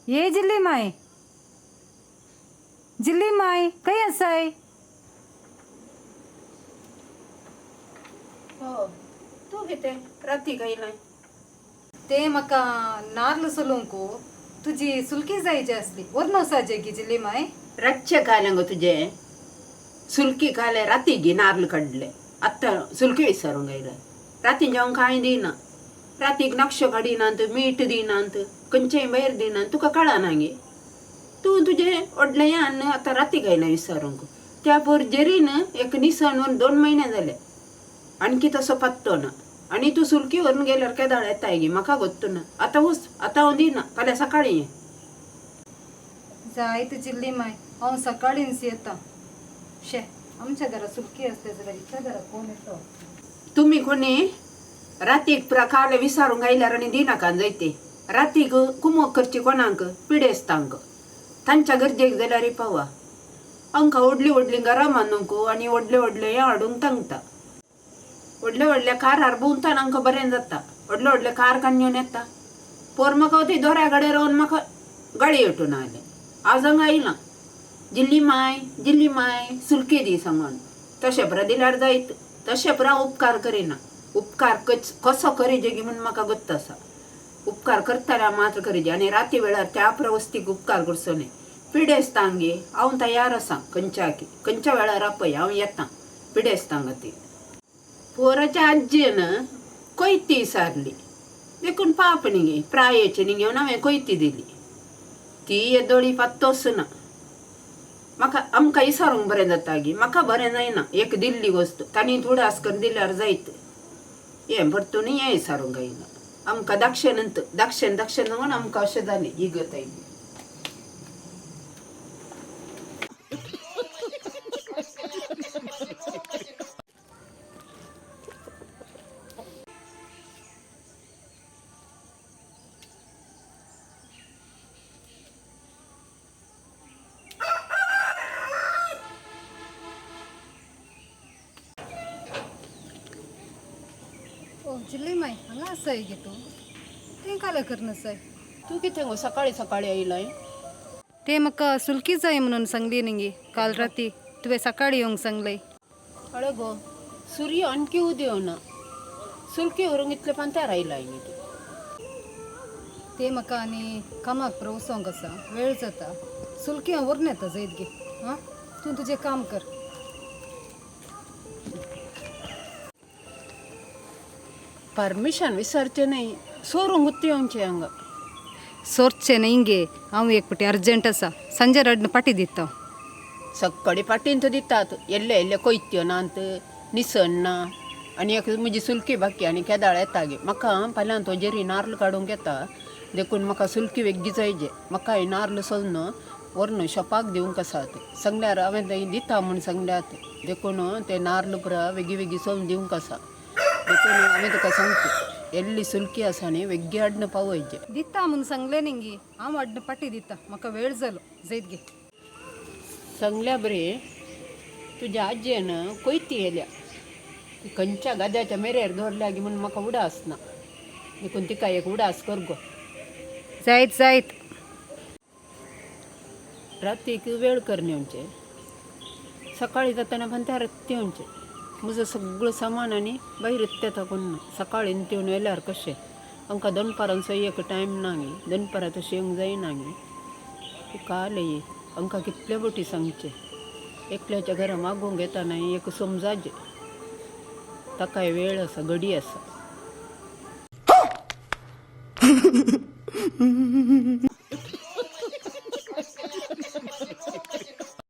ये जिल्ली माय काही असाय? हो तू घेते राती काही नाही. ते मका नारळ सोलूंकू तुझी सुलकी जायची असली वरण साजे की जिल्ली माय. रातचे खायला ग तुझे सुलकी खायला राती घे नारळ काढले आत्ता सुलकी विसरून गेला. राती जेवण खाय देना रातीक नक्ष काढीनांत मीठ देनांत कंचे बाहेर देनांत तुका कळा ना गे. तू तुझे ओढले आण आता राती खायला विसरूंक त्या पोर जेरीन एक निसणवर 2 महिने झाले आणखी तसं पत्तो ना. आणि तू सुलकीवरून गेल्यावर काय दाळ येताय गे मका गोत्तो ना. आता हुस आता दे ना फाल्या सकाळी ये. जायत जिल्ली माय हांव सकाळींच येता. शे आमच्या घरात सुलकी असते जाल्यार इथल्या घरात कोण येतो? तुम्ही कोणी रातीक खायला विसरून गायल्यार आणि दिनाका जायते रातीक कुमक करची कोणाक पिडेस्तांक तांच्या गरजेक जाल्यार रिपावा अंका ओडली गरम नको आणि ओडले हे हाडून तांगता. ओडले कार हरबून अंक बरें जाता. ओडले कार काडून येता पोर म्हाका ती दोऱ्याकडे रावन म्हाका गाडी येटून आले. आज हांगा आयला जिल्ली माय सुलकी दी सांगून तशें पुरा दिल्यार जायत. तशें पुरा उपकार करिना. उपकार कसो करीजे गी म्हूण म्हाका गत्त आसा. उपकार करताल्या मात्र करीजे आनी राती वेळार त्या प्रवस्तीक उपकार करचो न्ही. पिडेस्तांक गे हांव तयार आसा खंयच्या वेळार आपय हांव येता पिडेस्तांक ती. पोराच्या आज्जेन कोयती सारली देखून पाप न्ही गे प्रायेचे न्ही घेवन हांवें कोयती दिली. ती येदोळी पात्तोस ना म्हाका आमकां विसरूंक बरें जाता गे. म्हाका बरें जायना एक दिल्ली वस्तू तांणी उडास करून दिल्यार जायत. हें परतून हें विसरूंक जायना. आमकां दाक्षण सांगून आमकां अशें जालें ही गत आयली. ओ जिल्ली माय हांगा आसाय गे तू. तें काला करनसाय तू कितें गो सकाळी आयलाय? ते म्हाका सुलकी जाय म्हणून सांगली न्ही काल राती तुवें सकाळी येवंक सांगलय. हळो गो सूर्य आणखी उदयो ना सुलकी व्हरूंक इतले पांत्यार आयलाय न्ही तूं. ते म्हाका आनी कामाक प्रवसोंक आसा वेळ जाता. सुलकी हांव व्हरून येता जायत गे. हां तूं तुजें काम कर. परमिशन विसरचे नाही सोरूंक गुत्ती येवचे हांगा. सोरचें न्ही गे हांव एक पाटी अर्जंट आसा संजे रडन पाटी दिता. सकाळी पाटीन तर दितात एल्ले कोयत्यो नात निसण ना आनी एक म्हजी सुलकी बाकी आनी केदाळ येता गे. म्हाका फाल्यां तो जेरी नारळ काडूंक येता देखून म्हाका सुलकी वेग्गी जायजे. म्हाका हे नारळ सोलून व्हरून शॉपाक दिवंक आसात सांगल्यार हांवें थंय दिता म्हूण सांगल्यात. देखून ते नारळ पुरा वेगी सोलून दिवंक आसा. देखून हांवें तुका सांगता एल्ली सुलकी आसा न्ही वेग्गी हाडून पावयचे. दिता म्हूण सांगलें न्ही गे हांव हाडून पाटी दिता. म्हाका वेळ जालो जायत गे. सांगल्या बरे तुज्या आज्जेन कोयती येल्या ती खंयच्या गाद्याच्या मेरेर दवरल्या गे म्हणून म्हाका उडास ना. देखून तिका एक उडास कर गो. जायत रातीक वेळ करून येवचें सकाळी जाताना पंत्यार येवचें. म्हजो सगळो सामान आनी भायर येता कोण सकाळी येवन येल्यार कशें आमकां दनपारांचो एक टायम ना गे. दनपारां तशें येवंक जायना गे. काल ये आमकां कितले बोटी सांगचे. एकल्याच्या घरा मागूंक येता न्ही एक समजाजे ताकाय वेळ आसा घडी आसा.